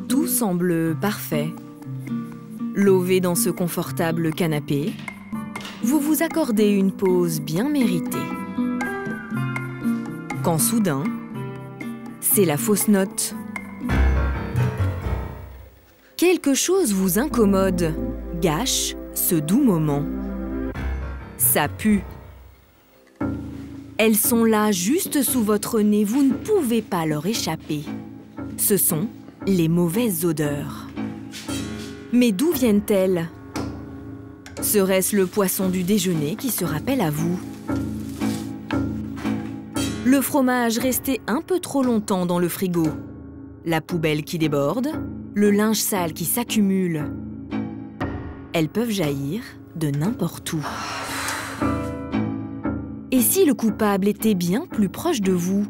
Tout semble parfait. Lové dans ce confortable canapé, vous vous accordez une pause bien méritée. Quand soudain, c'est la fausse note. Quelque chose vous incommode, gâche ce doux moment. Ça pue. Elles sont là, juste sous votre nez, vous ne pouvez pas leur échapper. Ce sont les mauvaises odeurs. Mais d'où viennent-elles? Serait-ce le poisson du déjeuner qui se rappelle à vous? Le fromage resté un peu trop longtemps dans le frigo? La poubelle qui déborde? Le linge sale qui s'accumule? Elles peuvent jaillir de n'importe où. Et si le coupable était bien plus proche de vous?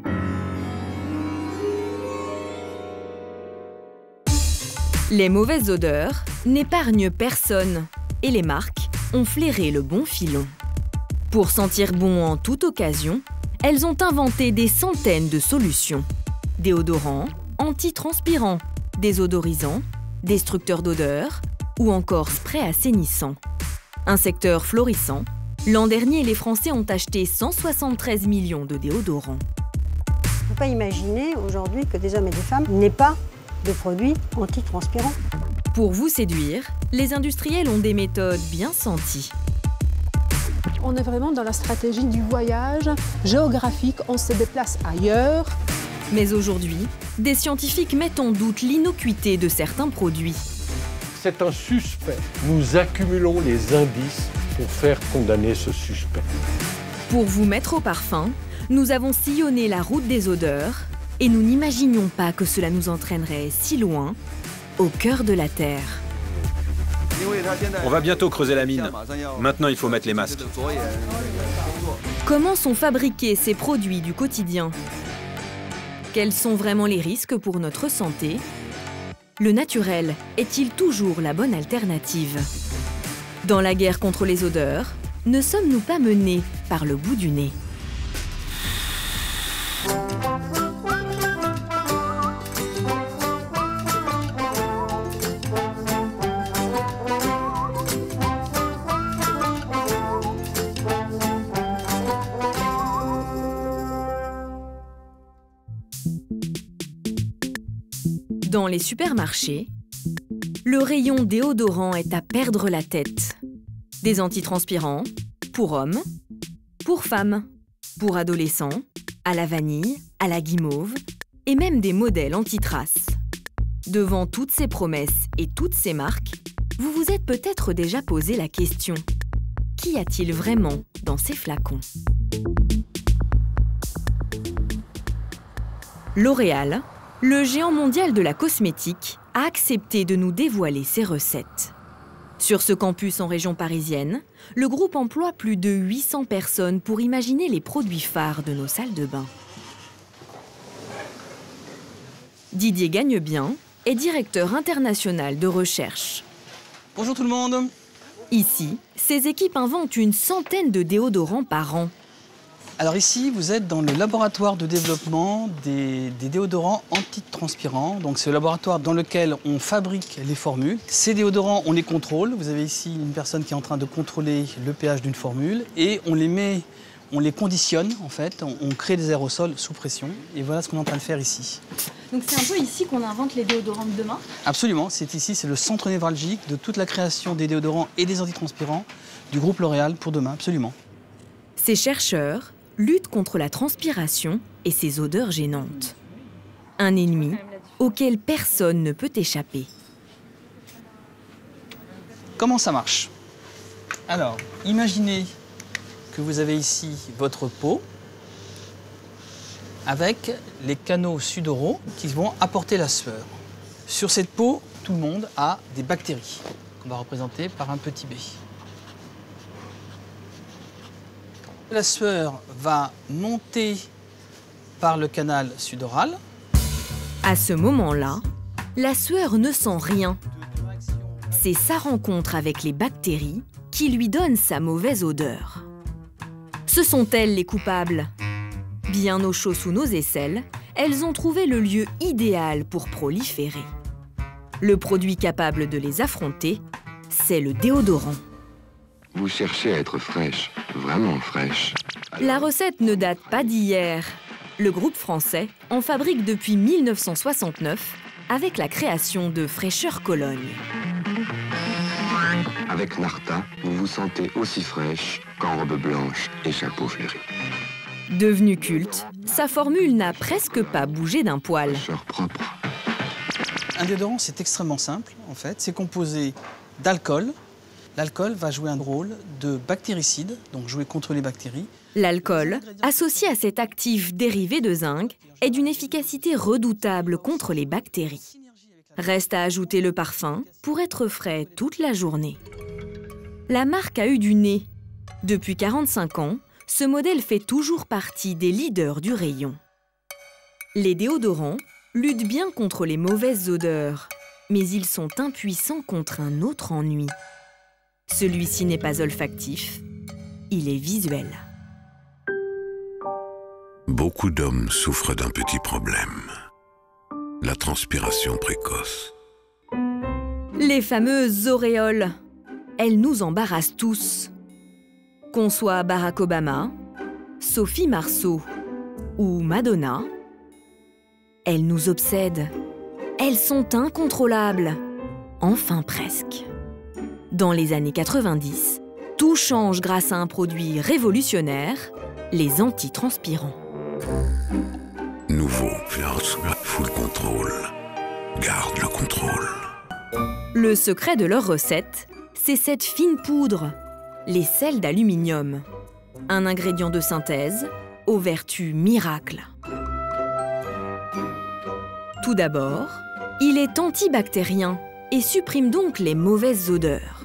Les mauvaises odeurs n'épargnent personne et les marques ont flairé le bon filon. Pour sentir bon en toute occasion, elles ont inventé des centaines de solutions. Déodorants, antitranspirants, désodorisants, destructeurs d'odeurs ou encore sprays assainissants. Un secteur florissant. L'an dernier, les Français ont acheté 173 millions de déodorants. On ne peut pas imaginer aujourd'hui que des hommes et des femmes n'aient pas de produits antitranspirants. Pour vous séduire, les industriels ont des méthodes bien senties. On est vraiment dans la stratégie du voyage géographique, on se déplace ailleurs. Mais aujourd'hui, des scientifiques mettent en doute l'innocuité de certains produits. C'est un suspect. Nous accumulons les indices pour faire condamner ce suspect. Pour vous mettre au parfum, nous avons sillonné la route des odeurs et nous n'imaginions pas que cela nous entraînerait si loin, au cœur de la Terre. On va bientôt creuser la mine. Maintenant, il faut mettre les masques. Comment sont fabriqués ces produits du quotidien? Quels sont vraiment les risques pour notre santé? Le naturel est-il toujours la bonne alternative? Dans la guerre contre les odeurs, ne sommes-nous pas menés par le bout du nez? Dans les supermarchés, le rayon déodorant est à perdre la tête. Des antitranspirants, pour hommes, pour femmes, pour adolescents, à la vanille, à la guimauve, et même des modèles anti-traces. Devant toutes ces promesses et toutes ces marques, vous vous êtes peut-être déjà posé la question: qu'y a-t-il vraiment dans ces flacons? L'Oréal, le géant mondial de la cosmétique, a accepté de nous dévoiler ses recettes. Sur ce campus en région parisienne, le groupe emploie plus de 800 personnes pour imaginer les produits phares de nos salles de bain. Didier Gagnebien est directeur international de recherche. Bonjour tout le monde. Ici, ses équipes inventent une centaine de déodorants par an. Alors ici, vous êtes dans le laboratoire de développement des déodorants antitranspirants. Donc c'est le laboratoire dans lequel on fabrique les formules. Ces déodorants, on les contrôle. Vous avez ici une personne qui est en train de contrôler le pH d'une formule et on les conditionne en fait. On crée des aérosols sous pression et voilà ce qu'on est en train de faire ici. Donc c'est un peu ici qu'on invente les déodorants de demain? Absolument, c'est ici, c'est le centre névralgique de toute la création des déodorants et des antitranspirants du groupe L'Oréal pour demain, absolument. Ces chercheurs luttent contre la transpiration et ses odeurs gênantes. Un ennemi auquel personne ne peut échapper. Comment ça marche? Alors, imaginez que vous avez ici votre peau avec les canaux sudoraux qui vont apporter la sueur. Sur cette peau, tout le monde a des bactéries qu'on va représenter par un petit b. La sueur va monter par le canal sudoral. À ce moment-là, la sueur ne sent rien. C'est sa rencontre avec les bactéries qui lui donne sa mauvaise odeur. Ce sont elles les coupables. Bien au chaud sous nos aisselles, elles ont trouvé le lieu idéal pour proliférer. Le produit capable de les affronter, c'est le déodorant. Vous cherchez à être fraîche, vraiment fraîche. La recette ne date pas d'hier. Le groupe français en fabrique depuis 1969 avec la création de Fraîcheur Cologne. Avec Narta, vous vous sentez aussi fraîche qu'en robe blanche et chapeau fleuri. Devenue culte, sa formule n'a presque pas bougé d'un poil. Fraîcheur propre. Un déodorant, c'est extrêmement simple, en fait. C'est composé d'alcool. L'alcool va jouer un rôle de bactéricide, donc jouer contre les bactéries. L'alcool, associé à cet actif dérivé de zinc, est d'une efficacité redoutable contre les bactéries. Reste à ajouter le parfum pour être frais toute la journée. La marque a eu du nez. Depuis 45 ans, ce modèle fait toujours partie des leaders du rayon. Les déodorants luttent bien contre les mauvaises odeurs, mais ils sont impuissants contre un autre ennui. Celui-ci n'est pas olfactif, il est visuel. Beaucoup d'hommes souffrent d'un petit problème. La transpiration précoce. Les fameuses auréoles, elles nous embarrassent tous. Qu'on soit Barack Obama, Sophie Marceau ou Madonna, elles nous obsèdent. Elles sont incontrôlables. Enfin presque. Dans les années 90, tout change grâce à un produit révolutionnaire, les antitranspirants. Nouveau, full contrôle. Garde le contrôle. Le secret de leur recette, c'est cette fine poudre, les sels d'aluminium. Un ingrédient de synthèse aux vertus miracles. Tout d'abord, il est antibactérien et supprime donc les mauvaises odeurs.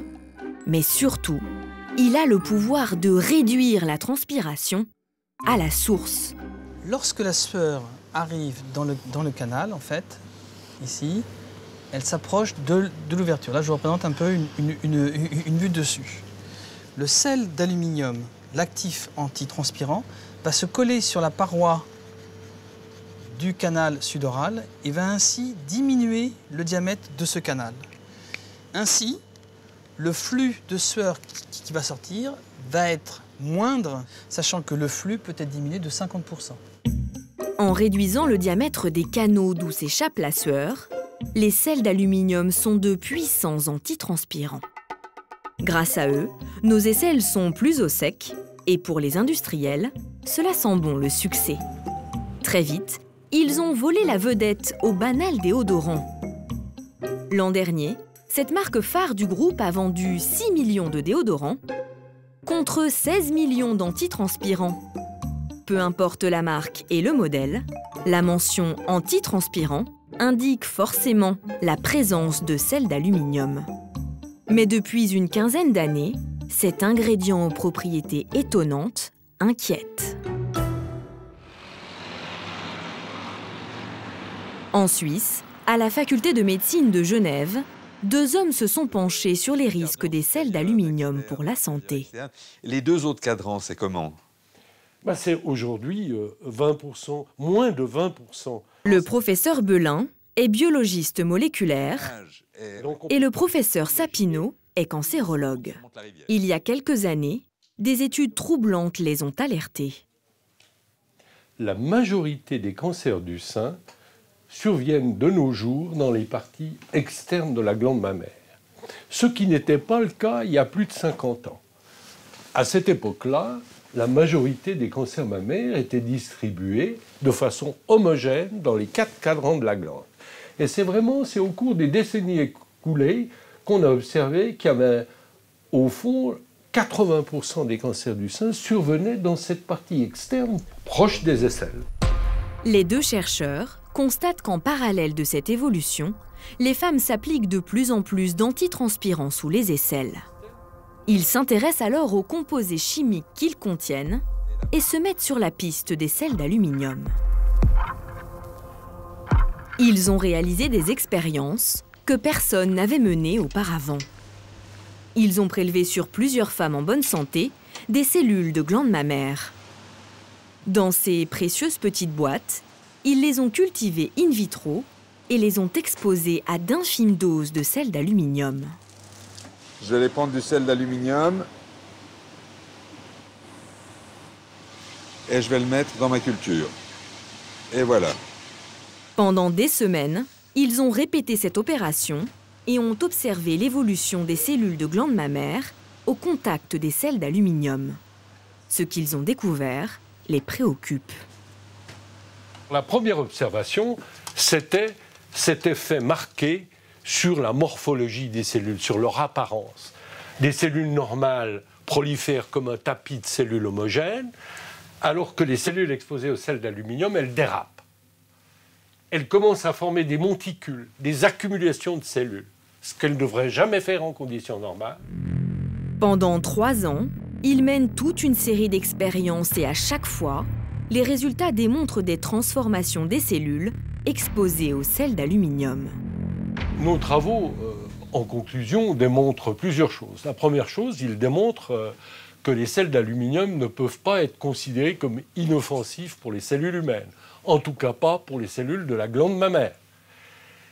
Mais surtout, il a le pouvoir de réduire la transpiration à la source. Lorsque la sueur arrive dans le canal, en fait, ici, elle s'approche de l'ouverture. Là, je vous représente un peu une vue dessus. Le sel d'aluminium, l'actif antitranspirant, va se coller sur la paroi du canal sudoral et va ainsi diminuer le diamètre de ce canal. Ainsi, le flux de sueur qui va sortir va être moindre, sachant que le flux peut être diminué de 50%. En réduisant le diamètre des canaux d'où s'échappe la sueur, les sels d'aluminium sont de puissants antitranspirants. Grâce à eux, nos aisselles sont plus au sec et pour les industriels, cela sent bon le succès. Très vite, ils ont volé la vedette au banal déodorant. L'an dernier, cette marque phare du groupe a vendu 6 millions de déodorants contre 16 millions d'antitranspirants. Peu importe la marque et le modèle, la mention antitranspirant indique forcément la présence de sel d'aluminium. Mais depuis une quinzaine d'années, cet ingrédient aux propriétés étonnantes inquiète. En Suisse, à la faculté de médecine de Genève, 2 hommes se sont penchés sur les risques des sels d'aluminium pour la santé. Les 2 autres cadrans, c'est comment ? C'est aujourd'hui 20%, moins de 20%. Le professeur Belin est biologiste moléculaire et le professeur Sapineau est cancérologue. Il y a quelques années, des études troublantes les ont alertés. La majorité des cancers du sein surviennent de nos jours dans les parties externes de la glande mammaire, ce qui n'était pas le cas il y a plus de 50 ans. À cette époque-là, la majorité des cancers mammaires étaient distribués de façon homogène dans les 4 cadrans de la glande. Et c'est au cours des décennies écoulées qu'on a observé qu'il y avait, au fond, 80% des cancers du sein survenaient dans cette partie externe, proche des aisselles. Les 2 chercheurs constatent qu'en parallèle de cette évolution, les femmes s'appliquent de plus en plus d'antitranspirants sous les aisselles. Ils s'intéressent alors aux composés chimiques qu'ils contiennent et se mettent sur la piste des sels d'aluminium. Ils ont réalisé des expériences que personne n'avait menées auparavant. Ils ont prélevé sur plusieurs femmes en bonne santé des cellules de glandes mammaires. Dans ces précieuses petites boîtes, ils les ont cultivées in vitro et les ont exposées à d'infimes doses de sel d'aluminium. Je vais aller prendre du sel d'aluminium et je vais le mettre dans ma culture. Et voilà. Pendant des semaines, ils ont répété cette opération et ont observé l'évolution des cellules de glandes mammaires au contact des sels d'aluminium. Ce qu'ils ont découvert les préoccupe. La première observation, c'était cet effet marqué sur la morphologie des cellules, sur leur apparence. Des cellules normales prolifèrent comme un tapis de cellules homogènes, alors que les cellules exposées au sel d'aluminium, elles dérapent. Elles commencent à former des monticules, des accumulations de cellules, ce qu'elles ne devraient jamais faire en conditions normales. Pendant 3 ans, ils mènent toute une série d'expériences et à chaque fois, les résultats démontrent des transformations des cellules exposées au sel d'aluminium. Nos travaux, en conclusion, démontrent plusieurs choses. La première chose, ils démontrent que les sels d'aluminium ne peuvent pas être considérés comme inoffensifs pour les cellules humaines, en tout cas pas pour les cellules de la glande mammaire.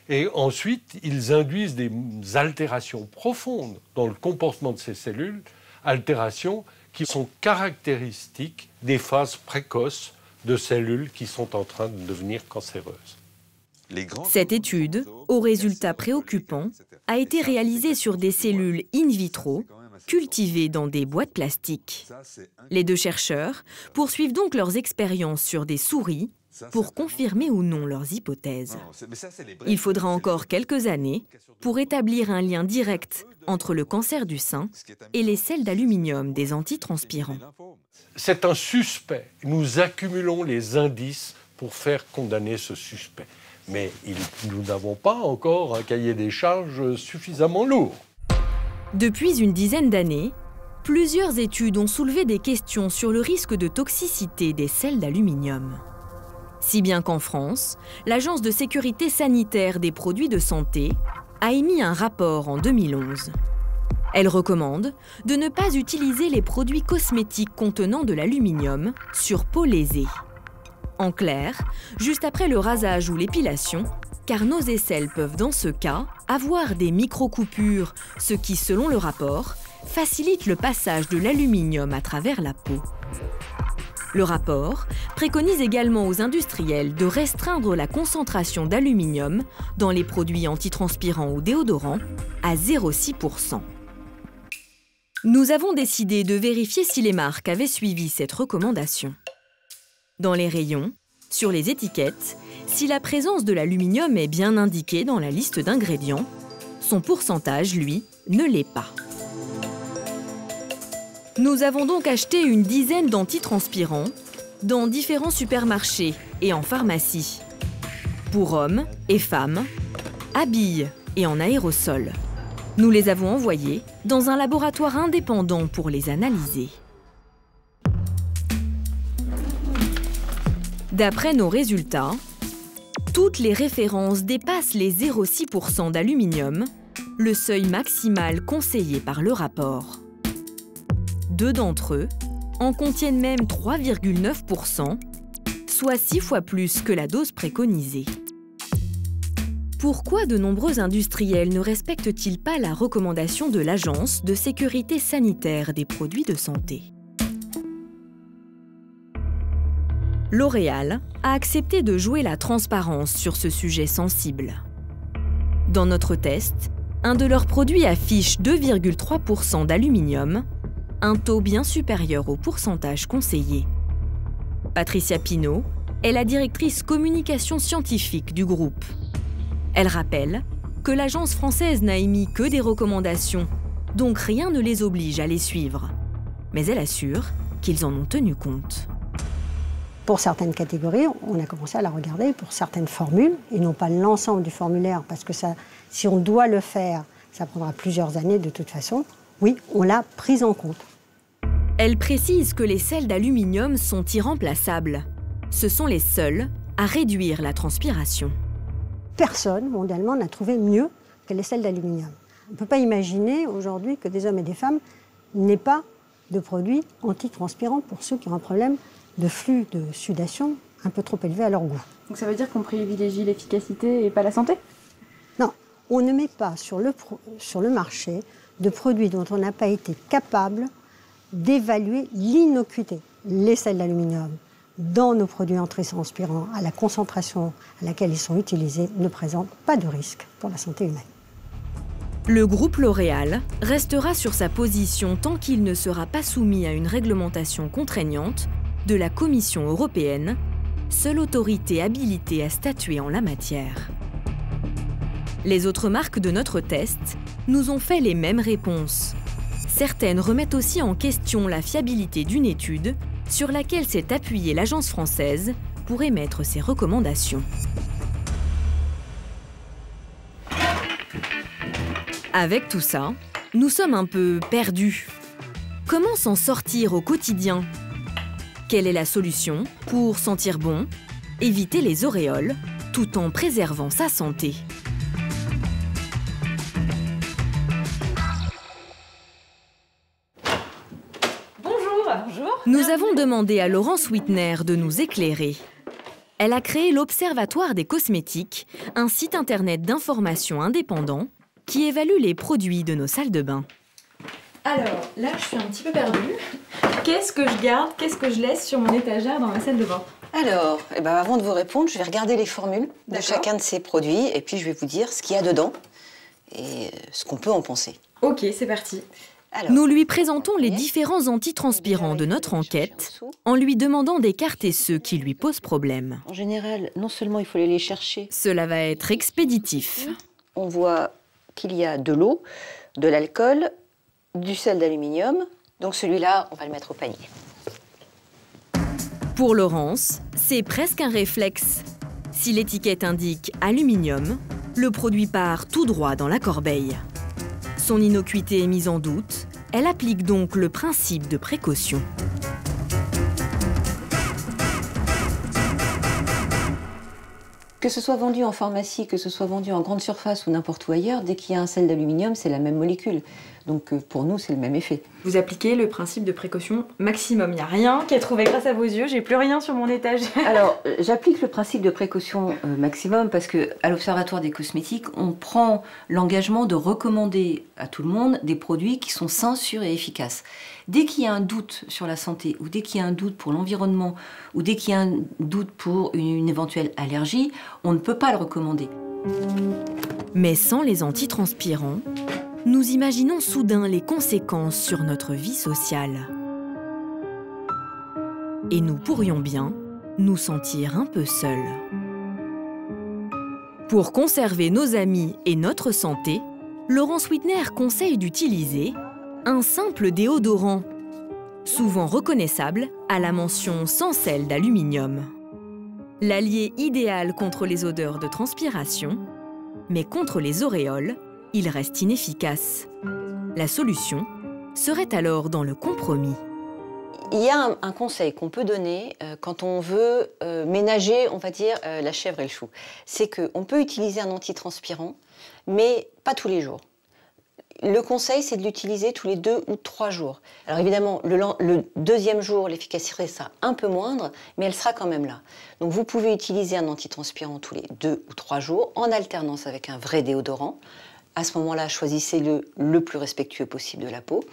Et ensuite, ils induisent des altérations profondes dans le comportement de ces cellules, altérations qui sont caractéristiques des phases précoces de cellules qui sont en train de devenir cancéreuses. Cette étude, aux résultats préoccupants, a été réalisée sur des cellules in vitro, cultivées dans des boîtes plastiques. Les 2 chercheurs poursuivent donc leurs expériences sur des souris pour confirmer ou non leurs hypothèses. Il faudra encore quelques années pour établir un lien direct entre le cancer du sein et les sels d'aluminium des antitranspirants. C'est un suspect. Nous accumulons les indices pour faire condamner ce suspect. Mais nous n'avons pas encore un cahier des charges suffisamment lourd. Depuis une dizaine d'années, plusieurs études ont soulevé des questions sur le risque de toxicité des sels d'aluminium. Si bien qu'en France, l'Agence de sécurité sanitaire des produits de santé a émis un rapport en 2011. Elle recommande de ne pas utiliser les produits cosmétiques contenant de l'aluminium sur peau lésée. En clair, juste après le rasage ou l'épilation, car nos aisselles peuvent dans ce cas avoir des micro-coupures, ce qui, selon le rapport, facilite le passage de l'aluminium à travers la peau. Le rapport préconise également aux industriels de restreindre la concentration d'aluminium dans les produits antitranspirants ou déodorants à 0,6 %. Nous avons décidé de vérifier si les marques avaient suivi cette recommandation. Dans les rayons, sur les étiquettes, si la présence de l'aluminium est bien indiquée dans la liste d'ingrédients, son pourcentage, lui, ne l'est pas. Nous avons donc acheté une dizaine d'antitranspirants dans différents supermarchés et en pharmacie, pour hommes et femmes, à billes et en aérosol. Nous les avons envoyés dans un laboratoire indépendant pour les analyser. D'après nos résultats, toutes les références dépassent les 0,6 % d'aluminium, le seuil maximal conseillé par le rapport. 2 d'entre eux en contiennent même 3,9 %, soit 6 fois plus que la dose préconisée. Pourquoi de nombreux industriels ne respectent-ils pas la recommandation de l'Agence de sécurité sanitaire des produits de santé ? L'Oréal a accepté de jouer la transparence sur ce sujet sensible. Dans notre test, un de leurs produits affiche 2,3 % d'aluminium, un taux bien supérieur au pourcentage conseillé. Patricia Pinault est la directrice communication scientifique du groupe. Elle rappelle que l'agence française n'a émis que des recommandations, donc rien ne les oblige à les suivre. Mais elle assure qu'ils en ont tenu compte. Pour certaines catégories, on a commencé à la regarder pour certaines formules, et non pas l'ensemble du formulaire, parce que ça, si on doit le faire, ça prendra plusieurs années de toute façon. Oui, on l'a prise en compte. Elle précise que les sels d'aluminium sont irremplaçables. Ce sont les seuls à réduire la transpiration. Personne, mondialement, n'a trouvé mieux que les sels d'aluminium. On ne peut pas imaginer aujourd'hui que des hommes et des femmes n'aient pas de produits antitranspirants pour ceux qui ont un problème de flux de sudation un peu trop élevés à leur goût. Donc ça veut dire qu'on privilégie l'efficacité et pas la santé? Non, on ne met pas sur le marché de produits dont on n'a pas été capable d'évaluer l'innocuité. Les sels d'aluminium, dans nos produits antitranspirants, à la concentration à laquelle ils sont utilisés, ne présentent pas de risque pour la santé humaine. Le groupe L'Oréal restera sur sa position tant qu'il ne sera pas soumis à une réglementation contraignante de la Commission européenne, seule autorité habilitée à statuer en la matière. Les autres marques de notre test nous ont fait les mêmes réponses. Certaines remettent aussi en question la fiabilité d'une étude sur laquelle s'est appuyée l'agence française pour émettre ses recommandations. Avec tout ça, nous sommes un peu perdus. Comment s'en sortir au quotidien? Quelle est la solution pour sentir bon, éviter les auréoles, tout en préservant sa santé? Nous avons demandé à Laurence Wittner de nous éclairer. Elle a créé l'Observatoire des cosmétiques, un site internet d'information indépendant qui évalue les produits de nos salles de bain. Alors, là, je suis un petit peu perdue. Qu'est-ce que je garde, qu'est-ce que je laisse sur mon étagère dans ma salle de bain? Alors, avant de vous répondre, je vais regarder les formules de chacun de ces produits et puis je vais vous dire ce qu'il y a dedans et ce qu'on peut en penser. Ok, c'est parti. Alors, nous lui présentons les différents antitranspirants de notre enquête en lui demandant d'écarter ceux qui lui posent problème. En général, non seulement il faut aller les chercher. Cela va être expéditif. On voit qu'il y a de l'eau, de l'alcool, du sel d'aluminium. Donc celui-là, on va le mettre au panier. Pour Laurence, c'est presque un réflexe. Si l'étiquette indique aluminium, le produit part tout droit dans la corbeille. Son innocuité est mise en doute, elle applique donc le principe de précaution. Que ce soit vendu en pharmacie, que ce soit vendu en grande surface ou n'importe où ailleurs, dès qu'il y a un sel d'aluminium, c'est la même molécule. Donc pour nous, c'est le même effet. Vous appliquez le principe de précaution maximum. Il n'y a rien qui est trouvé grâce à vos yeux, j'ai plus rien sur mon étagère. Alors, j'applique le principe de précaution maximum parce qu'à l'Observatoire des cosmétiques, on prend l'engagement de recommander à tout le monde des produits qui sont sains, sûrs et efficaces. Dès qu'il y a un doute sur la santé, ou dès qu'il y a un doute pour l'environnement, ou dès qu'il y a un doute pour une éventuelle allergie, on ne peut pas le recommander. Mais sans les antitranspirants, nous imaginons soudain les conséquences sur notre vie sociale. Et nous pourrions bien nous sentir un peu seuls. Pour conserver nos amis et notre santé, Laurence Wittner conseille d'utiliser un simple déodorant, souvent reconnaissable à la mention sans sel d'aluminium. L'allié idéal contre les odeurs de transpiration, mais contre les auréoles, il reste inefficace. La solution serait alors dans le compromis. Il y a un conseil qu'on peut donner quand on veut ménager, on va dire, la chèvre et le chou. C'est qu'on peut utiliser un antitranspirant, mais pas tous les jours. Le conseil, c'est de l'utiliser tous les 2 ou 3 jours. Alors évidemment, le deuxième jour, l'efficacité sera un peu moindre, mais elle sera quand même là. Donc vous pouvez utiliser un antitranspirant tous les 2 ou 3 jours, en alternance avec un vrai déodorant. À ce moment-là, choisissez-le le plus respectueux possible de la peau.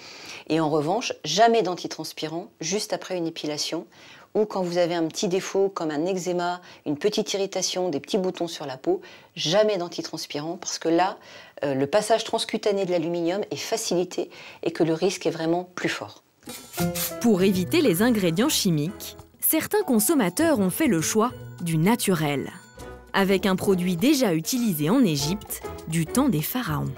Et en revanche, jamais d'antitranspirant juste après une épilation ou quand vous avez un petit défaut comme un eczéma, une petite irritation, des petits boutons sur la peau, jamais d'antitranspirant parce que là, le passage transcutané de l'aluminium est facilité et que le risque est vraiment plus fort. Pour éviter les ingrédients chimiques, certains consommateurs ont fait le choix du naturel, avec un produit déjà utilisé en Égypte du temps des pharaons.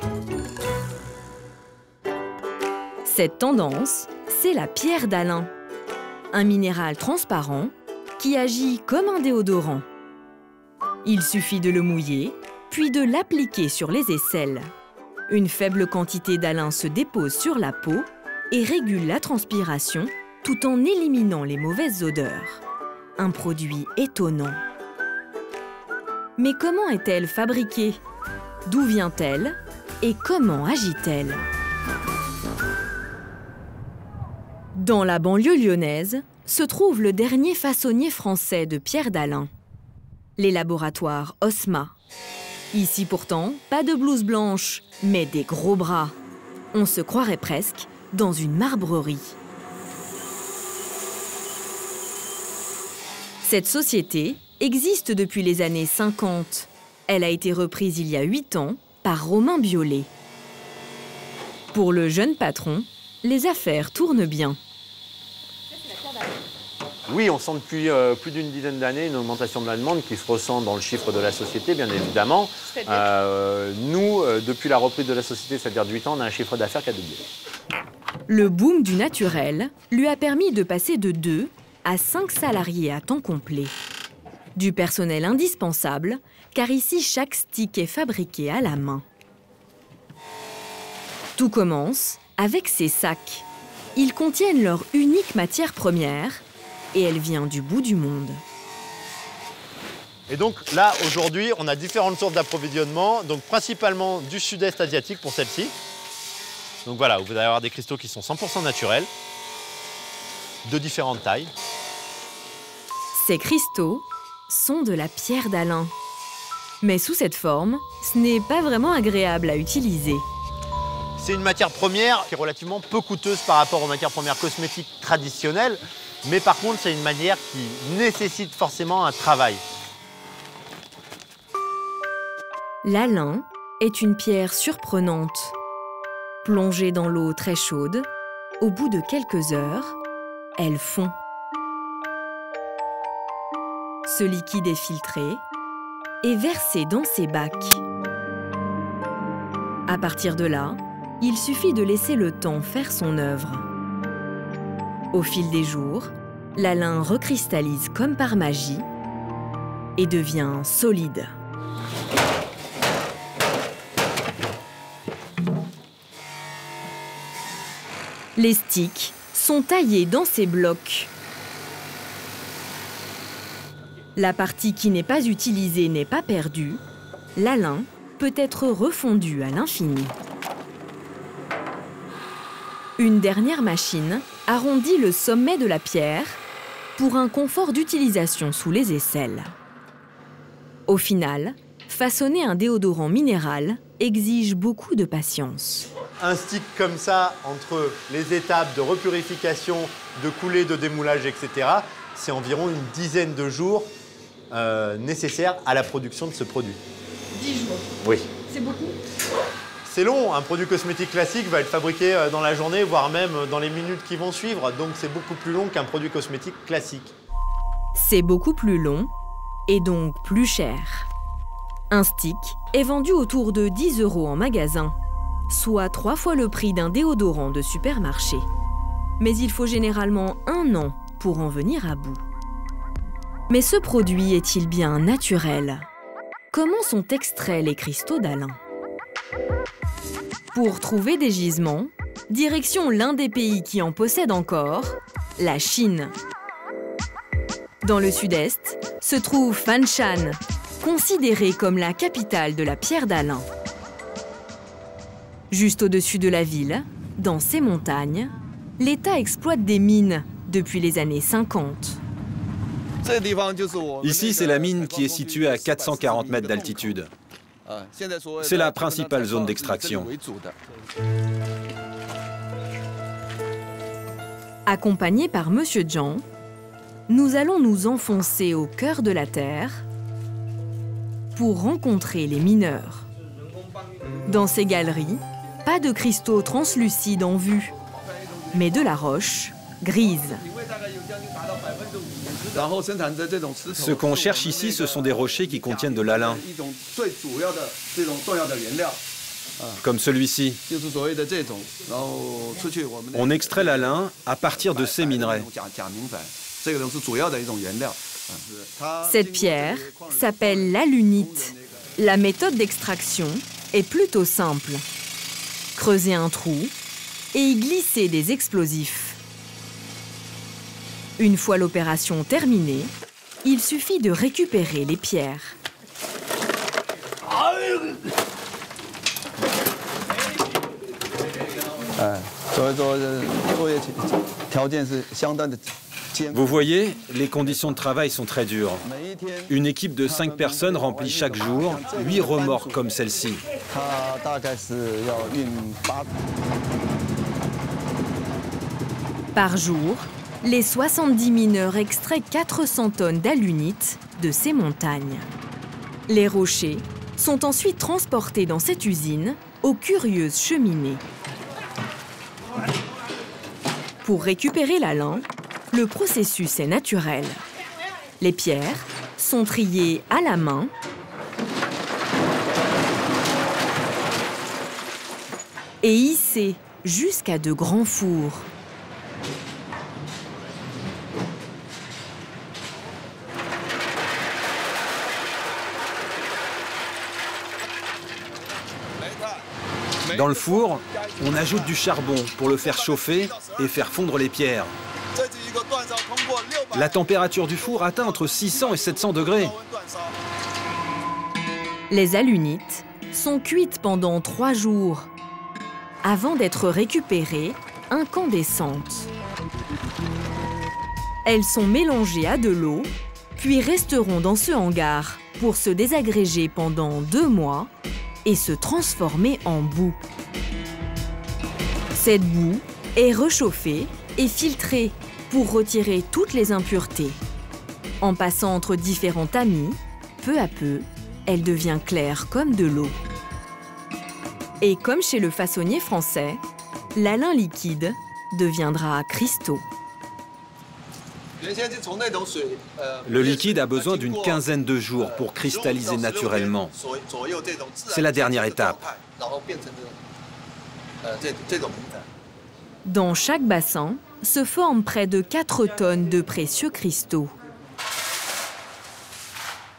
Cette tendance, c'est la pierre d'Alain, un minéral transparent qui agit comme un déodorant. Il suffit de le mouiller, puis de l'appliquer sur les aisselles. Une faible quantité d'Alain se dépose sur la peau et régule la transpiration tout en éliminant les mauvaises odeurs. Un produit étonnant. Mais comment est-elle fabriquée? D'où vient-elle? Et comment agit-elle? Dans la banlieue lyonnaise, se trouve le dernier façonnier français de pierre d'Alain, les laboratoires Osma. Ici pourtant, pas de blouse blanche, mais des gros bras. On se croirait presque dans une marbrerie. Cette société existe depuis les années 50. Elle a été reprise il y a 8 ans par Romain Biolay. Pour le jeune patron, les affaires tournent bien. Oui, on sent depuis plus d'une dizaine d'années une augmentation de la demande qui se ressent dans le chiffre de la société, bien évidemment. Nous, depuis la reprise de la société, c'est-à-dire de 8 ans, on a un chiffre d'affaires qui a doublé. Le boom du naturel lui a permis de passer de 2 à 5 salariés à temps complet. Du personnel indispensable, car ici, chaque stick est fabriqué à la main. Tout commence avec ces sacs. Ils contiennent leur unique matière première et elle vient du bout du monde. Et donc là, aujourd'hui, on a différentes sources d'approvisionnement, donc principalement du sud-est asiatique pour celle-ci. Donc voilà, vous allez avoir des cristaux qui sont 100% naturels, de différentes tailles. Ces cristaux sont de la pierre d'Alain. Mais sous cette forme, ce n'est pas vraiment agréable à utiliser. C'est une matière première qui est relativement peu coûteuse par rapport aux matières premières cosmétiques traditionnelles, mais par contre, c'est une matière qui nécessite forcément un travail. L'Alain est une pierre surprenante. Plongée dans l'eau très chaude, au bout de quelques heures, elle fond. Ce liquide est filtré et versé dans ces bacs. À partir de là, il suffit de laisser le temps faire son œuvre. Au fil des jours, l'Alain recristallise comme par magie et devient solide. Les sticks sont taillés dans ces blocs. La partie qui n'est pas utilisée n'est pas perdue. L'Alain peut être refondu à l'infini. Une dernière machine arrondit le sommet de la pierre pour un confort d'utilisation sous les aisselles. Au final, façonner un déodorant minéral exige beaucoup de patience. Un stick comme ça, entre les étapes de repurification, de coulée, de démoulage, etc., c'est environ une dizaine de jours nécessaires à la production de ce produit. 10 jours. Oui. C'est beaucoup? C'est long, un produit cosmétique classique va être fabriqué dans la journée, voire même dans les minutes qui vont suivre, donc c'est beaucoup plus long qu'un produit cosmétique classique. C'est beaucoup plus long et donc plus cher. Un stick est vendu autour de 10 € en magasin, soit 3 fois le prix d'un déodorant de supermarché. Mais il faut généralement 1 an pour en venir à bout. Mais ce produit est-il bien naturel? Comment sont extraits les cristaux d'Alain? Pour trouver des gisements, direction l'un des pays qui en possède encore, la Chine. Dans le sud-est se trouve Fanshan, considérée comme la capitale de la pierre d'Alain. Juste au-dessus de la ville, dans ces montagnes, l'État exploite des mines depuis les années 50. Ici, c'est la mine qui est située à 440 mètres d'altitude. C'est la principale zone d'extraction. Accompagnés par Monsieur Jiang, nous allons nous enfoncer au cœur de la terre pour rencontrer les mineurs. Dans ces galeries, pas de cristaux translucides en vue, mais de la roche grise. Ce qu'on cherche ici, ce sont des rochers qui contiennent de l'Alain, comme celui-ci. On extrait l'Alain à partir de ces minerais. Cette pierre s'appelle l'alunite. La méthode d'extraction est plutôt simple. Creuser un trou et y glisser des explosifs. Une fois l'opération terminée, il suffit de récupérer les pierres. Vous voyez, les conditions de travail sont très dures. Une équipe de 5 personnes remplit chaque jour 8 remorques comme celle-ci. Par jour, les 70 mineurs extraient 400 tonnes d'alunite de ces montagnes. Les rochers sont ensuite transportés dans cette usine aux curieuses cheminées. Pour récupérer la lin, le processus est naturel. Les pierres sont triées à la main et hissées jusqu'à de grands fours. Dans le four, on ajoute du charbon pour le faire chauffer et faire fondre les pierres. La température du four atteint entre 600 et 700 degrés. Les alunites sont cuites pendant 3 jours avant d'être récupérées incandescentes. Elles sont mélangées à de l'eau, puis resteront dans ce hangar pour se désagréger pendant 2 mois et se transformer en boue. Cette boue est réchauffée et filtrée pour retirer toutes les impuretés. En passant entre différents tamis, peu à peu, elle devient claire comme de l'eau. Et comme chez le façonnier français, la lin liquide deviendra cristaux. Le liquide a besoin d'une quinzaine de jours pour cristalliser naturellement. C'est la dernière étape. Dans chaque bassin se forment près de 4 tonnes de précieux cristaux,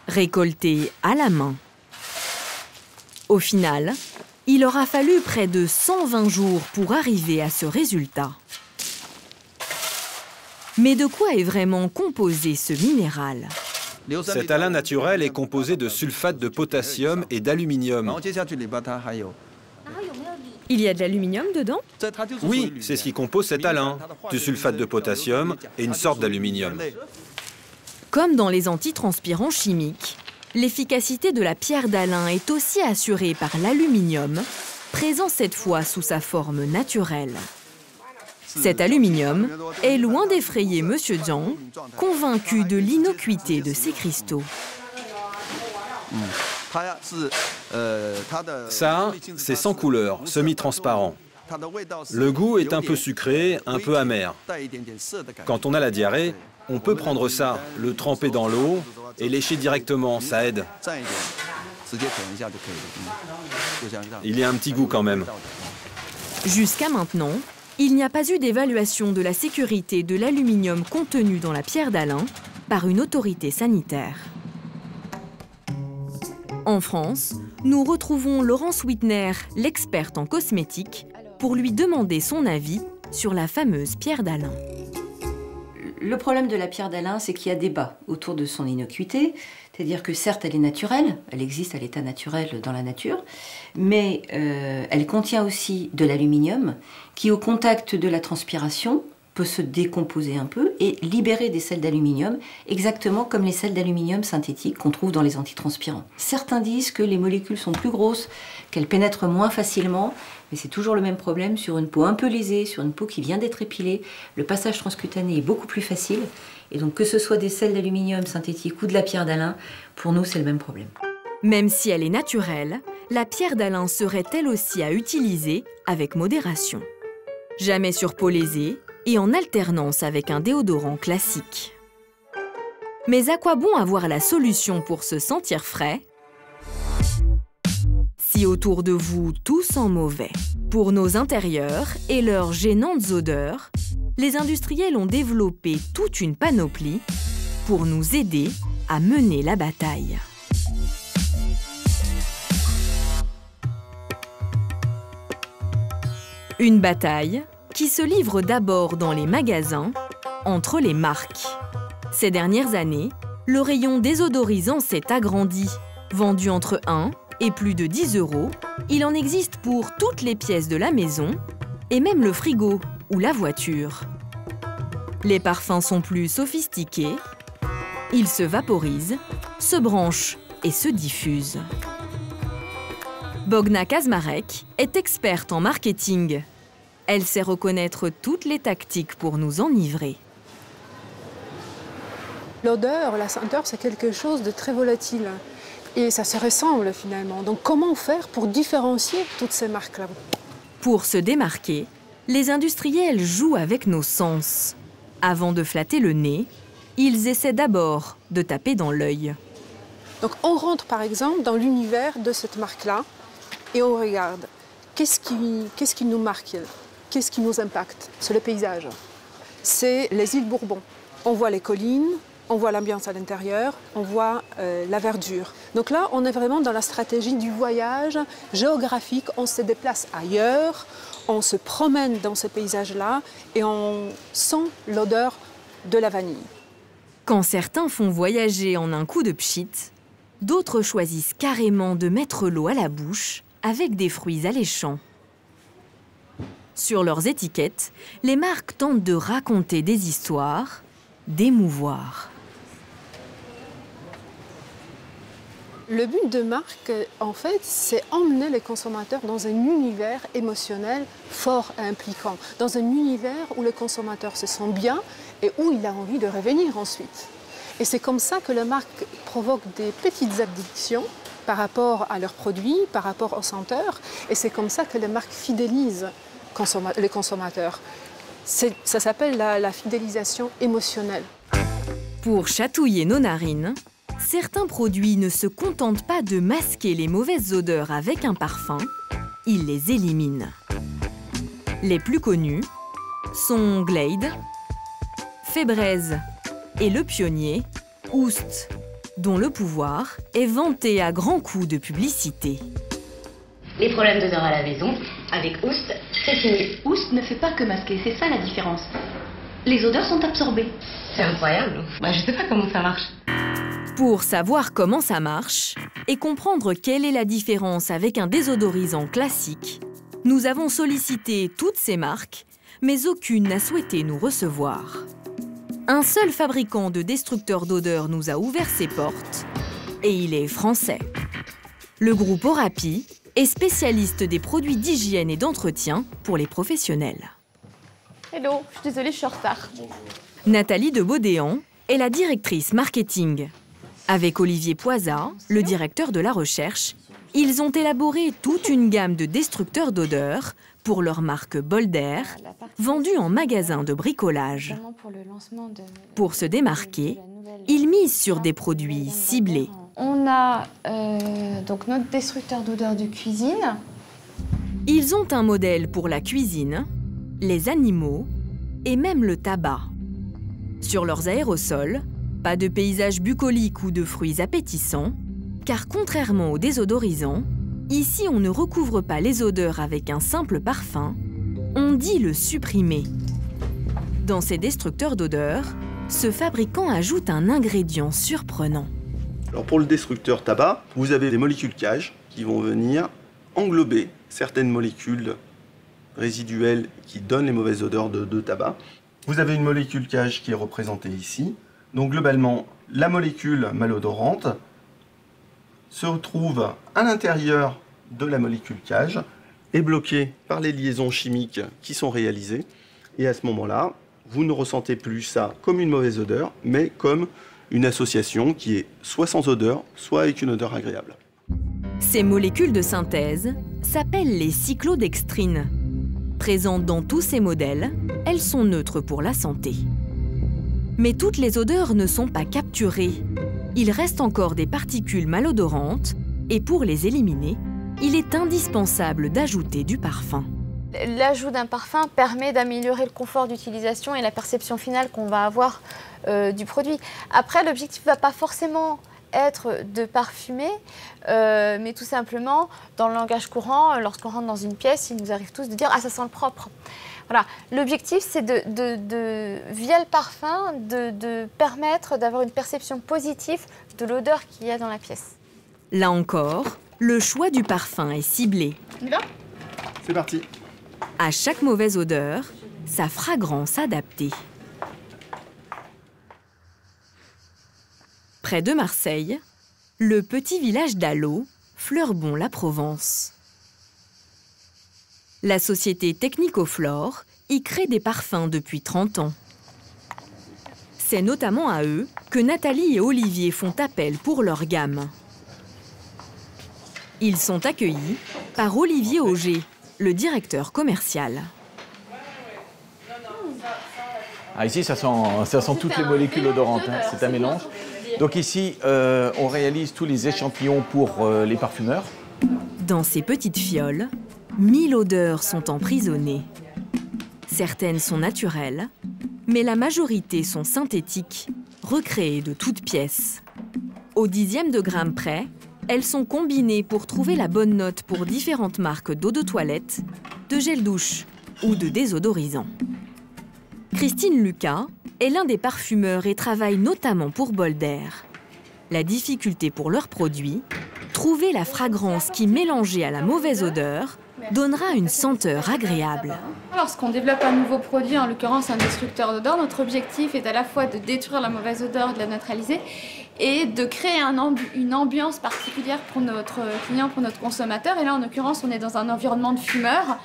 récoltés à la main. Au final, il aura fallu près de 120 jours pour arriver à ce résultat. Mais de quoi est vraiment composé ce minéral? Cet alun naturel est composé de sulfate de potassium et d'aluminium. Il y a de l'aluminium dedans? Oui, c'est ce qui compose cet alun, du sulfate de potassium et une sorte d'aluminium. Comme dans les antitranspirants chimiques, l'efficacité de la pierre d'Alun est aussi assurée par l'aluminium, présent cette fois sous sa forme naturelle. Cet aluminium est loin d'effrayer M. Zhang, convaincu de l'innocuité de ces cristaux. Ça, c'est sans couleur, semi-transparent. Le goût est un peu sucré, un peu amer. Quand on a la diarrhée, on peut prendre ça, le tremper dans l'eau et lécher directement, ça aide. Il y a un petit goût quand même. Jusqu'à maintenant, il n'y a pas eu d'évaluation de la sécurité de l'aluminium contenu dans la pierre d'Alun par une autorité sanitaire. En France, nous retrouvons Laurence Wittner, l'experte en cosmétique, pour lui demander son avis sur la fameuse pierre d'Alun. Le problème de la pierre d'Alun, c'est qu'il y a débat autour de son innocuité. C'est-à-dire que certes, elle est naturelle, elle existe à l'état naturel dans la nature, mais elle contient aussi de l'aluminium qui, au contact de la transpiration, peut se décomposer un peu et libérer des sels d'aluminium, exactement comme les sels d'aluminium synthétiques qu'on trouve dans les antitranspirants. Certains disent que les molécules sont plus grosses, qu'elles pénètrent moins facilement, mais c'est toujours le même problème sur une peau un peu lésée, sur une peau qui vient d'être épilée. Le passage transcutané est beaucoup plus facile, et donc que ce soit des sels d'aluminium synthétiques ou de la pierre d'Alun, pour nous c'est le même problème. Même si elle est naturelle, la pierre d'Alun serait elle aussi à utiliser avec modération. Jamais sur peau lésée, et en alternance avec un déodorant classique. Mais à quoi bon avoir la solution pour se sentir frais si autour de vous tout sent mauvais? Pour nos intérieurs et leurs gênantes odeurs, les industriels ont développé toute une panoplie pour nous aider à mener la bataille. Une bataille qui se livre d'abord dans les magasins, entre les marques. Ces dernières années, le rayon désodorisant s'est agrandi. Vendu entre 1 et plus de 10 €, il en existe pour toutes les pièces de la maison et même le frigo ou la voiture. Les parfums sont plus sophistiqués. Ils se vaporisent, se branchent et se diffusent. Bogna Kazmarek est experte en marketing. Elle sait reconnaître toutes les tactiques pour nous enivrer. L'odeur, la senteur, c'est quelque chose de très volatile. Et ça se ressemble finalement. Donc comment faire pour différencier toutes ces marques-là? Pour se démarquer, les industriels jouent avec nos sens. Avant de flatter le nez, ils essaient d'abord de taper dans l'œil. Donc on rentre par exemple dans l'univers de cette marque-là et on regarde. Qu'est-ce qui nous marque? Qu'est-ce qui nous impacte? C'est le paysage. C'est les îles Bourbon. On voit les collines, on voit l'ambiance à l'intérieur, on voit la verdure. Donc là, on est vraiment dans la stratégie du voyage géographique. On se déplace ailleurs, on se promène dans ce paysage-là et on sent l'odeur de la vanille. Quand certains font voyager en un coup de pchit, d'autres choisissent carrément de mettre l'eau à la bouche avec des fruits alléchants. Sur leurs étiquettes, les marques tentent de raconter des histoires, d'émouvoir. Le but de marque, en fait, c'est emmener les consommateurs dans un univers émotionnel fort et impliquant, dans un univers où le consommateur se sent bien et où il a envie de revenir ensuite. Et c'est comme ça que la marque provoque des petites addictions par rapport à leurs produits, par rapport aux senteurs, et c'est comme ça que les marques fidélisent les consommateurs. Ça s'appelle la fidélisation émotionnelle. Pour chatouiller nos narines, certains produits ne se contentent pas de masquer les mauvaises odeurs avec un parfum, ils les éliminent. Les plus connus sont Glade, Febreze et le pionnier, Oust, dont le pouvoir est vanté à grands coups de publicité. Les problèmes d'odeur à la maison, avec Oust, c'est fini. Oust ne fait pas que masquer, c'est ça la différence. Les odeurs sont absorbées. C'est incroyable. Je sais pas comment ça marche. Pour savoir comment ça marche et comprendre quelle est la différence avec un désodorisant classique, nous avons sollicité toutes ces marques, mais aucune n'a souhaité nous recevoir. Un seul fabricant de destructeurs d'odeur nous a ouvert ses portes, et il est français. Le groupe Orapi est spécialiste des produits d'hygiène et d'entretien pour les professionnels. Hello, je suis désolée, je suis en retard. Nathalie de Baudéan est la directrice marketing. Avec Olivier Poisat, le directeur de la recherche, ils ont élaboré toute une gamme de destructeurs d'odeur pour leur marque Bolder, vendue en magasin de bricolage. Pour se démarquer, ils misent sur des produits ciblés. On a donc notre destructeur d'odeur de cuisine. Ils ont un modèle pour la cuisine, les animaux et même le tabac. Sur leurs aérosols, pas de paysage bucolique ou de fruits appétissants, car contrairement aux désodorisants, ici on ne recouvre pas les odeurs avec un simple parfum, on dit le supprimer. Dans ces destructeurs d'odeur, ce fabricant ajoute un ingrédient surprenant. Alors pour le destructeur tabac, vous avez des molécules cage qui vont venir englober certaines molécules résiduelles qui donnent les mauvaises odeurs de tabac. Vous avez une molécule cage qui est représentée ici. Donc globalement, la molécule malodorante se retrouve à l'intérieur de la molécule cage, est bloquée par les liaisons chimiques qui sont réalisées. Et à ce moment-là, vous ne ressentez plus ça comme une mauvaise odeur, mais comme une association qui est soit sans odeur, soit avec une odeur agréable. Ces molécules de synthèse s'appellent les cyclodextrines. Présentes dans tous ces modèles, elles sont neutres pour la santé. Mais toutes les odeurs ne sont pas capturées. Il reste encore des particules malodorantes et pour les éliminer, il est indispensable d'ajouter du parfum. L'ajout d'un parfum permet d'améliorer le confort d'utilisation et la perception finale qu'on va avoir du produit. Après, l'objectif ne va pas forcément être de parfumer, mais tout simplement, dans le langage courant, lorsqu'on rentre dans une pièce, il nous arrive tous de dire « Ah, ça sent le propre ». Voilà. L'objectif, c'est via le parfum, de permettre d'avoir une perception positive de l'odeur qu'il y a dans la pièce. Là encore, le choix du parfum est ciblé. C'est parti. À chaque mauvaise odeur, sa fragrance adaptée. Près de Marseille, le petit village d'Allot, Fleurbon-la-Provence. La société Technicoflore y crée des parfums depuis 30 ans. C'est notamment à eux que Nathalie et Olivier font appel pour leur gamme. Ils sont accueillis par Olivier Auger, le directeur commercial. Ah, ici, ça sent toutes les molécules odorantes, hein. C'est un mélange. Donc ici, on réalise tous les échantillons pour les parfumeurs. Dans ces petites fioles, 1000 odeurs sont emprisonnées. Certaines sont naturelles, mais la majorité sont synthétiques, recréées de toutes pièces. Au dixième de gramme près, elles sont combinées pour trouver la bonne note pour différentes marques d'eau de toilette, de gel douche ou de désodorisant. Christine Lucas est l'un des parfumeurs et travaille notamment pour Bolder. La difficulté pour leurs produits, trouver la fragrance qui, mélangée à la mauvaise odeur, donnera une senteur agréable. Lorsqu'on développe un nouveau produit, en l'occurrence un destructeur d'odeur, notre objectif est à la fois de détruire la mauvaise odeur, de la neutraliser, et de créer une ambiance particulière pour notre client, pour notre consommateur. Et là, en l'occurrence, on est dans un environnement de fumeurs.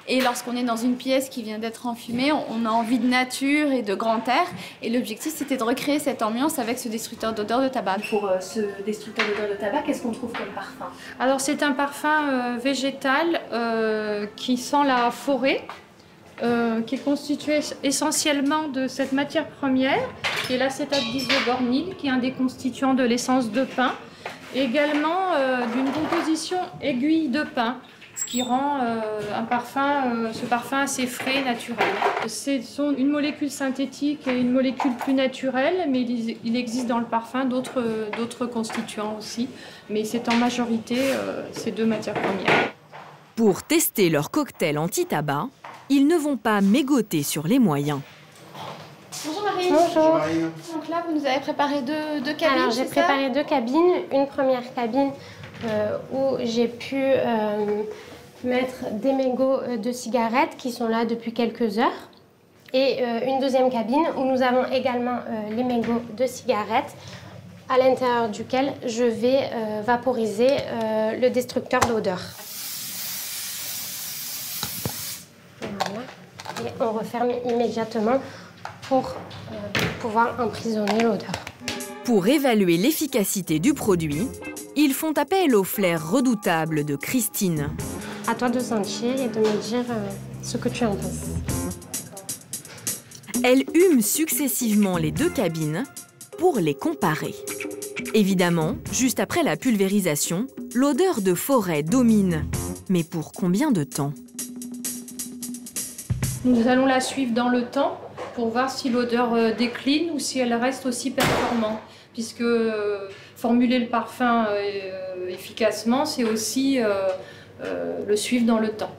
Et lorsqu'on est dans une pièce qui vient d'être enfumée, on a envie de nature et de grand air. Et l'objectif, c'était de recréer cette ambiance avec ce destructeur d'odeur de tabac. Pour ce destructeur d'odeur de tabac, qu'est-ce qu'on trouve comme parfum? Alors, c'est un parfum végétal qui sent la forêt, qui est constitué essentiellement de cette matière première, qui est l'acétate d'isobornyle, qui est un des constituants de l'essence de pin, et également d'une composition aiguille de pin, ce qui rend ce parfum assez frais et naturel. Ce sont une molécule synthétique et une molécule plus naturelle, mais il existe dans le parfum d'autres constituants aussi, mais c'est en majorité ces deux matières premières. Pour tester leur cocktail anti-tabac, ils ne vont pas mégoter sur les moyens. Bonjour Marie. Bonjour. Donc là, vous nous avez préparé deux cabines. Alors j'ai préparé deux cabines. Une première cabine où j'ai pu mettre des mégots de cigarettes qui sont là depuis quelques heures. Et une deuxième cabine où nous avons également les mégots de cigarettes à l'intérieur duquel je vais vaporiser le destructeur d'odeur. Voilà. Et on referme immédiatement pour pouvoir emprisonner l'odeur. Pour évaluer l'efficacité du produit, ils font appel au flair redoutable de Christine. À toi de sentir et de me dire ce que tu en penses. Elle hume successivement les deux cabines pour les comparer. Évidemment, juste après la pulvérisation, l'odeur de forêt domine. Mais pour combien de temps? Nous allons la suivre dans le temps pour voir si l'odeur décline ou si elle reste aussi performante. Puisque formuler le parfum efficacement, c'est aussi le suivre dans le temps.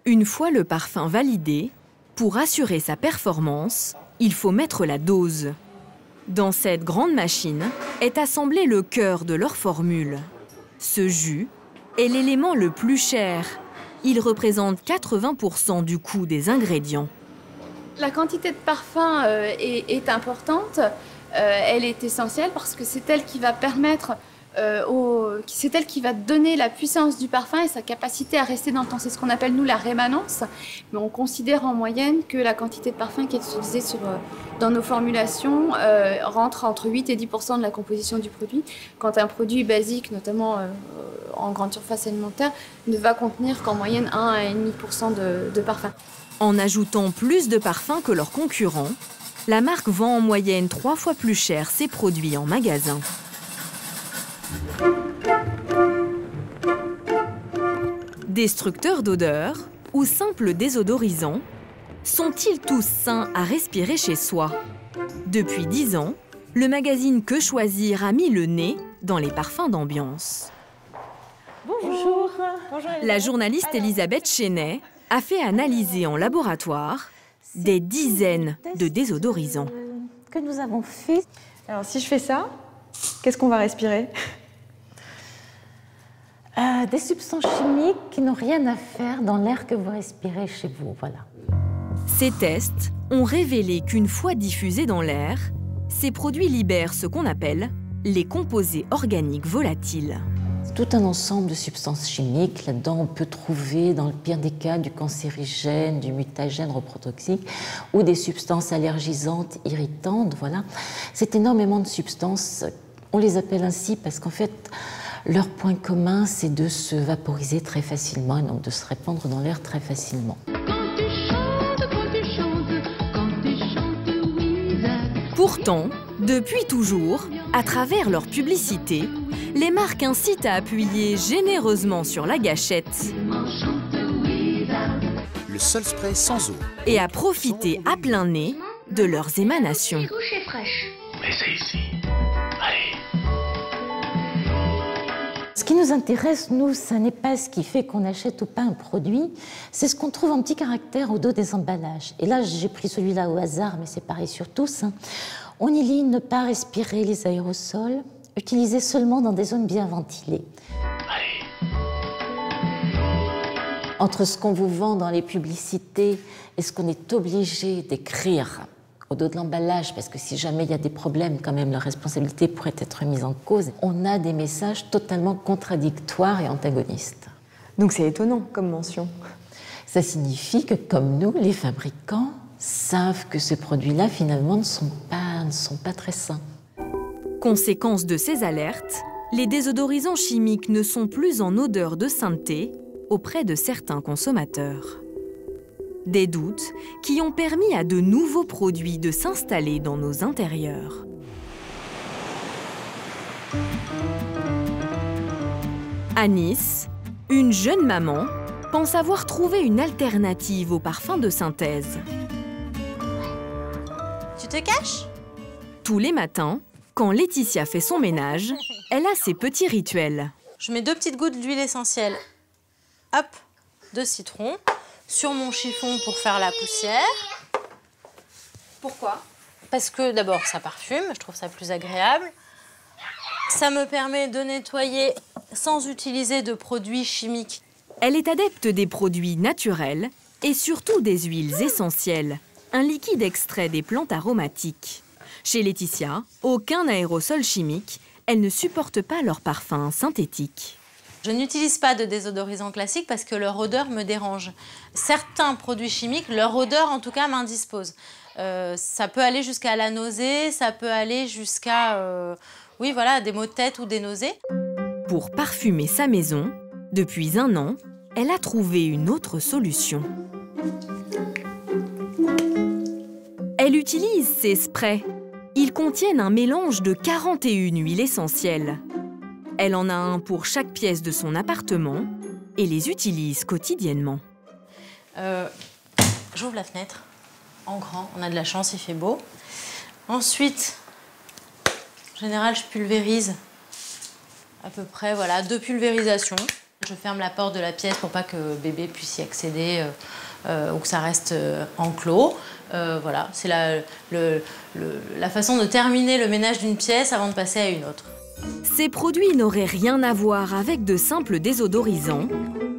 Une fois le parfum validé, pour assurer sa performance, il faut mettre la dose. Dans cette grande machine est assemblé le cœur de leur formule. Ce jus est l'élément le plus cher. Il représente 80% du coût des ingrédients. La quantité de parfum est importante. Elle est essentielle parce que c'est elle qui va permettre, c'est elle qui va donner la puissance du parfum et sa capacité à rester dans le temps. C'est ce qu'on appelle, nous, la rémanence. Mais on considère en moyenne que la quantité de parfum qui est utilisée dans nos formulations rentre entre 8 et 10% de la composition du produit, quand un produit basique, notamment en grande surface alimentaire, ne va contenir qu'en moyenne 1 à 1,5% de parfum. En ajoutant plus de parfum que leurs concurrents, la marque vend en moyenne 3 fois plus cher ses produits en magasin. Destructeurs d'odeur ou simples désodorisants, sont-ils tous sains à respirer chez soi? Depuis 10 ans, le magazine Que Choisir a mis le nez dans les parfums d'ambiance. Bonjour. Bonjour. La journaliste Elisabeth Chenet a fait analyser en laboratoire des dizaines de désodorisants. Que nous avons fait. Alors, si je fais ça, qu'est-ce qu'on va respirer? Des substances chimiques qui n'ont rien à faire dans l'air que vous respirez chez vous, voilà. Ces tests ont révélé qu'une fois diffusés dans l'air, ces produits libèrent ce qu'on appelle les composés organiques volatiles. Tout un ensemble de substances chimiques. Là-dedans, on peut trouver, dans le pire des cas, du cancérigène, du mutagène reprotoxique ou des substances allergisantes, irritantes. Voilà. C'est énormément de substances. On les appelle ainsi parce qu'en fait, leur point commun, c'est de se vaporiser très facilement et donc de se répandre dans l'air très facilement. Pourtant, depuis toujours, à travers leur publicité, les marques incitent à appuyer généreusement sur la gâchette le seul spray sans eau et à profiter à plein nez de leurs émanations. Mais c'est ici. Allez. Ce qui nous intéresse, nous, ce n'est pas ce qui fait qu'on achète ou pas un produit, c'est ce qu'on trouve en petits caractères au dos des emballages. Et là, j'ai pris celui-là au hasard, mais c'est pareil sur tous. On y lit ne pas respirer les aérosols, utilisés seulement dans des zones bien ventilées. Allez. Entre ce qu'on vous vend dans les publicités et ce qu'on est obligé d'écrire au dos de l'emballage, parce que si jamais il y a des problèmes, quand même, la responsabilité pourrait être mise en cause, on a des messages totalement contradictoires et antagonistes. Donc c'est étonnant comme mention. Ça signifie que, comme nous, les fabricants savent que ces produits-là, finalement, ne sont pas très sains. Conséquence de ces alertes, les désodorisants chimiques ne sont plus en odeur de sainteté auprès de certains consommateurs. Des doutes qui ont permis à de nouveaux produits de s'installer dans nos intérieurs. À Nice, une jeune maman pense avoir trouvé une alternative aux parfums de synthèse. Tu te caches? Tous les matins, quand Laetitia fait son ménage, elle a ses petits rituels. Je mets 2 petites gouttes d'huile essentielle, hop, de citron, sur mon chiffon pour faire la poussière. Pourquoi? Parce que d'abord ça parfume, je trouve ça plus agréable. Ça me permet de nettoyer sans utiliser de produits chimiques. Elle est adepte des produits naturels et surtout des huiles essentielles, un liquide extrait des plantes aromatiques. Chez Laetitia, aucun aérosol chimique, elle ne supporte pas leur parfum synthétique. Je n'utilise pas de désodorisant classique parce que leur odeur me dérange. Certains produits chimiques, leur odeur en tout cas m'indispose. Ça peut aller jusqu'à la nausée, ça peut aller jusqu'à oui, voilà, des maux de tête ou des nausées. Pour parfumer sa maison, depuis 1 an, elle a trouvé une autre solution. Elle utilise ses sprays. Ils contiennent un mélange de 41 huiles essentielles. Elle en a un pour chaque pièce de son appartement et les utilise quotidiennement. J'ouvre la fenêtre en grand, on a de la chance, il fait beau. Ensuite, en général, je pulvérise à peu près, voilà, 2 pulvérisations. Je ferme la porte de la pièce pour pas que bébé puisse y accéder ou que ça reste enclos. Voilà, c'est la façon de terminer le ménage d'une pièce avant de passer à une autre. Ces produits n'auraient rien à voir avec de simples désodorisants.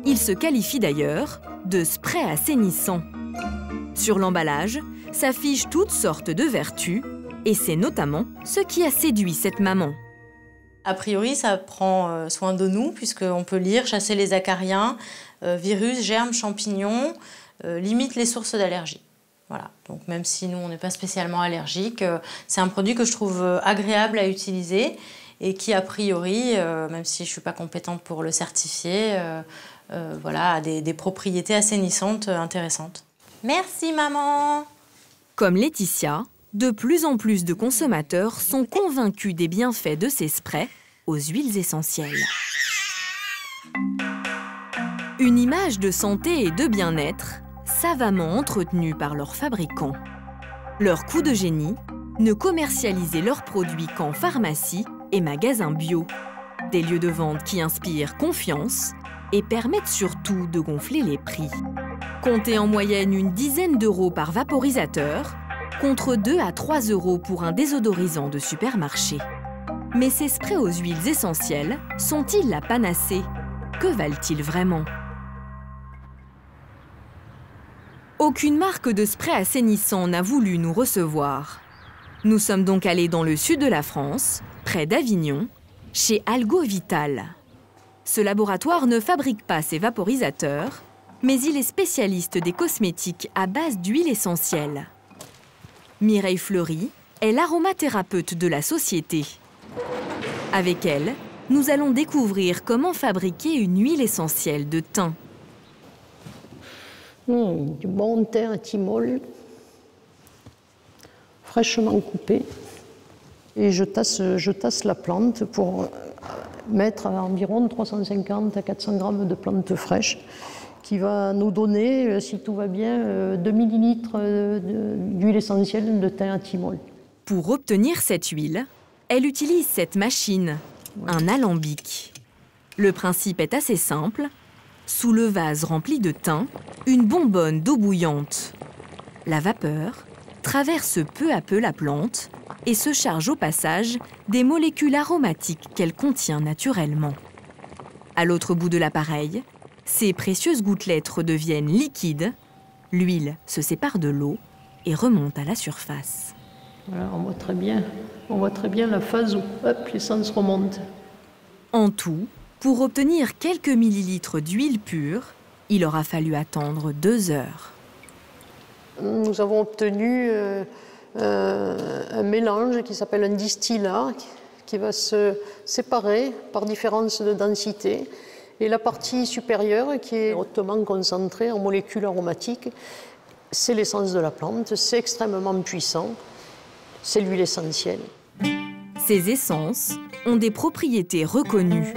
Ils se qualifient d'ailleurs de sprays assainissants. Sur l'emballage s'affichent toutes sortes de vertus et c'est notamment ce qui a séduit cette maman. A priori, ça prend soin de nous puisqu'on peut lire chasser les acariens, virus, germes, champignons, limite les sources d'allergie. Voilà. Donc même si nous, on n'est pas spécialement allergiques, c'est un produit que je trouve agréable à utiliser et qui, a priori, même si je ne suis pas compétente pour le certifier, voilà, a des propriétés assainissantes intéressantes. Merci, maman! Comme Laetitia, de plus en plus de consommateurs sont convaincus des bienfaits de ces sprays aux huiles essentielles. Une image de santé et de bien-être savamment entretenue par leurs fabricants. Leur coup de génie, ne commercialiser leurs produits qu'en pharmacie et magasins bio. Des lieux de vente qui inspirent confiance et permettent surtout de gonfler les prix. Comptez en moyenne une dizaine d'euros par vaporisateur, contre 2 à 3 euros pour un désodorisant de supermarché. Mais ces sprays aux huiles essentielles sont-ils la panacée? Que valent-ils vraiment? Aucune marque de spray assainissant n'a voulu nous recevoir. Nous sommes donc allés dans le sud de la France, près d'Avignon, chez Algo Vital. Ce laboratoire ne fabrique pas ses vaporisateurs, mais il est spécialiste des cosmétiques à base d'huile essentielle. Mireille Fleury est l'aromathérapeute de la société. Avec elle, nous allons découvrir comment fabriquer une huile essentielle de thym. Du bon thym à thymol, fraîchement coupé. Et je tasse la plante pour mettre à environ 350 à 400 grammes de plantes fraîches, qui va nous donner, si tout va bien, 2 millilitres d'huile essentielle de thym à thymol. Pour obtenir cette huile, elle utilise cette machine, un alambic. Le principe est assez simple. Sous le vase rempli de thym, une bonbonne d'eau bouillante. La vapeur traverse peu à peu la plante et se charge au passage des molécules aromatiques qu'elle contient naturellement. À l'autre bout de l'appareil, ces précieuses gouttelettes redeviennent liquides, l'huile se sépare de l'eau et remonte à la surface. Voilà, on voit très bien la phase où l'essence remonte. En tout, pour obtenir quelques millilitres d'huile pure, il aura fallu attendre 2 heures. Nous avons obtenu un mélange qui s'appelle un distillat, qui va se séparer par différence de densité. Et la partie supérieure, qui est hautement concentrée en molécules aromatiques, c'est l'essence de la plante, c'est extrêmement puissant, c'est l'huile essentielle. Ces essences ont des propriétés reconnues.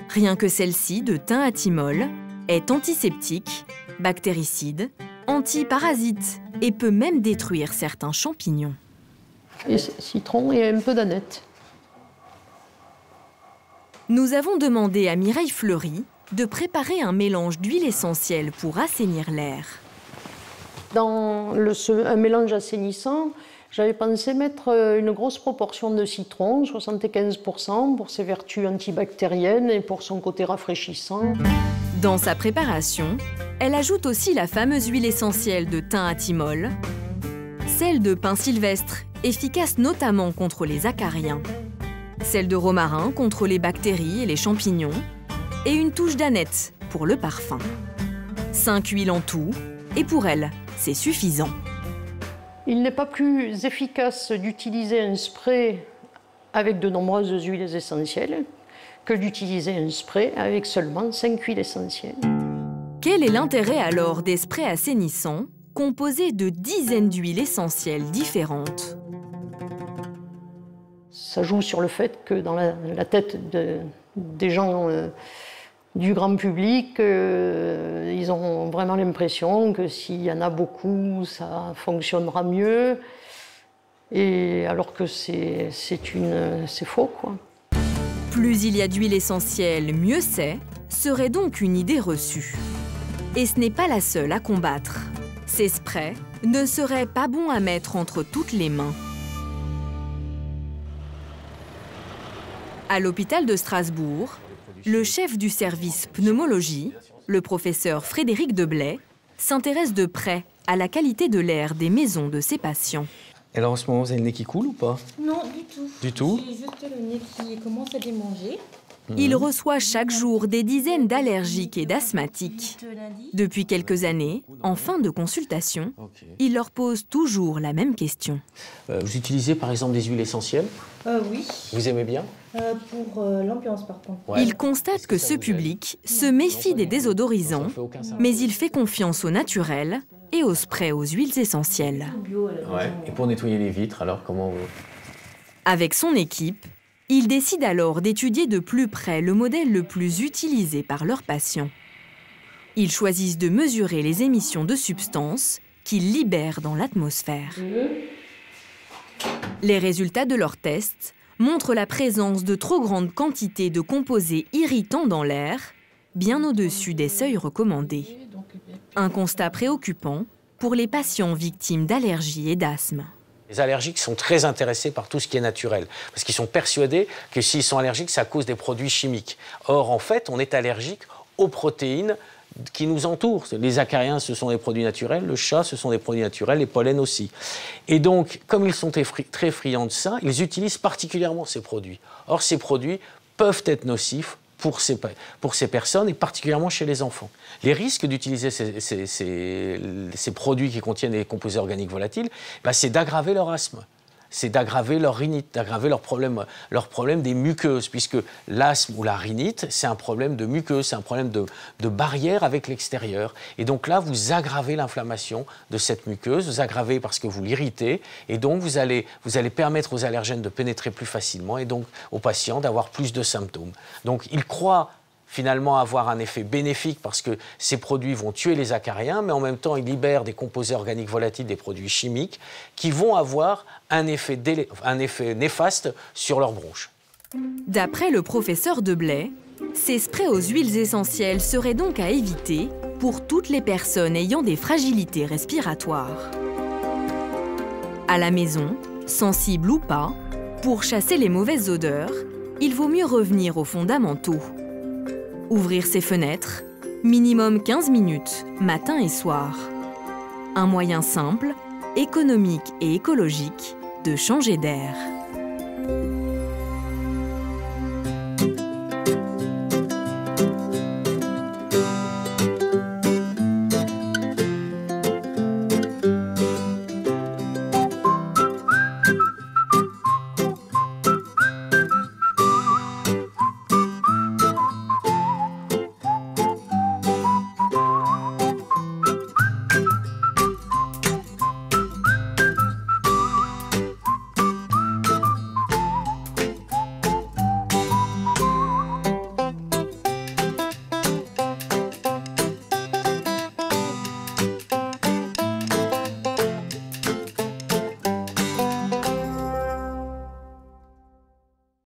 Rien que celle-ci, de thym à thymol, est antiseptique, bactéricide, antiparasite et peut même détruire certains champignons. Et citron et un peu d'aneth. Nous avons demandé à Mireille Fleury de préparer un mélange d'huile essentielle pour assainir l'air. Dans un mélange assainissant, j'avais pensé mettre une grosse proportion de citron, 75%, pour ses vertus antibactériennes et pour son côté rafraîchissant. Dans sa préparation, elle ajoute aussi la fameuse huile essentielle de thym à thymol, celle de pin sylvestre, efficace notamment contre les acariens, celle de romarin contre les bactéries et les champignons, et une touche d'aneth pour le parfum. 5 huiles en tout, et pour elle, c'est suffisant. Il n'est pas plus efficace d'utiliser un spray avec de nombreuses huiles essentielles que d'utiliser un spray avec seulement 5 huiles essentielles. Quel est l'intérêt alors des sprays assainissants composés de dizaines d'huiles essentielles différentes? Ça joue sur le fait que dans la tête des gens du grand public, ils ont vraiment l'impression que s'il y en a beaucoup, ça fonctionnera mieux. Et alors que c'est faux, quoi. Plus il y a d'huile essentielle, mieux c'est, serait donc une idée reçue. Et ce n'est pas la seule à combattre. Ces sprays ne seraient pas bons à mettre entre toutes les mains. À l'hôpital de Strasbourg, le chef du service pneumologie, le professeur Frédéric Deblay, s'intéresse de près à la qualité de l'air des maisons de ses patients. Et alors en ce moment, vous avez le nez qui coule ou pas? Non, du tout. Du tout? J'ai juste le nez qui commence à démanger. Il reçoit chaque jour des dizaines d'allergiques et d'asthmatiques. Depuis quelques années, en fin de consultation, il leur pose toujours la même question. Vous utilisez par exemple des huiles essentielles? Oui. Vous aimez bien? Pour l'ambiance par contre. Ouais. Il constate que ce public se méfie des désodorisants, mais il fait confiance au naturel et au spray aux huiles essentielles. Ouais. Et pour nettoyer les vitres, alors comment vous... Avec son équipe, il décide alors d'étudier de plus près le modèle le plus utilisé par leurs patients. Ils choisissent de mesurer les émissions de substances qu'ils libèrent dans l'atmosphère. Les résultats de leurs tests montrent la présence de trop grandes quantités de composés irritants dans l'air, bien au-dessus des seuils recommandés. Un constat préoccupant pour les patients victimes d'allergies et d'asthme. Les allergiques sont très intéressés par tout ce qui est naturel, parce qu'ils sont persuadés que s'ils sont allergiques, c'est à cause des produits chimiques. Or, en fait, on est allergique aux protéines qui nous entourent. Les acariens, ce sont des produits naturels, le chat, ce sont des produits naturels, les pollens aussi. Et donc, comme ils sont très friands de ça, ils utilisent particulièrement ces produits. Or, ces produits peuvent être nocifs pour ces personnes, et particulièrement chez les enfants. Les risques d'utiliser ces produits qui contiennent des composés organiques volatiles, c'est d'aggraver leur asthme, c'est d'aggraver leur rhinite, d'aggraver leur problème des muqueuses, puisque l'asthme ou la rhinite, c'est un problème de muqueuse, c'est un problème de barrière avec l'extérieur. Et donc là, vous aggravez l'inflammation de cette muqueuse, vous aggravez parce que vous l'irritez, et donc vous allez permettre aux allergènes de pénétrer plus facilement, et donc aux patients d'avoir plus de symptômes. Donc ils croient finalement avoir un effet bénéfique parce que ces produits vont tuer les acariens, mais en même temps, ils libèrent des composés organiques volatiles, des produits chimiques, qui vont avoir un effet néfaste sur leurs bronches. D'après le professeur Deblay, ces sprays aux huiles essentielles seraient donc à éviter pour toutes les personnes ayant des fragilités respiratoires. À la maison, sensible ou pas, pour chasser les mauvaises odeurs, il vaut mieux revenir aux fondamentaux. Ouvrir ses fenêtres, minimum 15 minutes, matin et soir. Un moyen simple, économique et écologique de changer d'air.